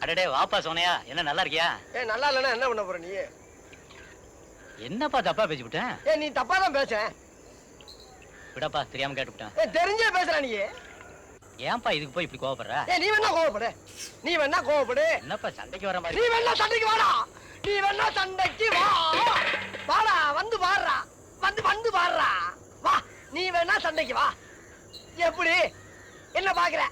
அடடே வாப்பா சோனையா, என்ன நல்லா இருக்கியா? நல்லா இல்லைன்னா என்ன பண்ண போற நீ? என்னப்பா தப்பா பேசிவிட்டேன்? நீ தப்பா தான் பேச. விடப்பா, தெரியாம கேட்டுவிட்டேன். தெரிஞ்சே பேசுற நீ. ஏன்பா இதுக்கு போய் இப்படி கோவப்படுற? நீ வேணா கோவப்படு, நீ வேணா கோவப்படு. என்னப்பா சண்டைக்கு வர மாதிரி? நீ வேணா சண்டைக்கு வாடா, நீ வேணா சண்டைக்கு வா. வாடா, வந்து பாடுறா, வந்து பாடுறா. வா, நீ வேணா சண்டைக்கு வா. எப்படி என்ன பாக்குற?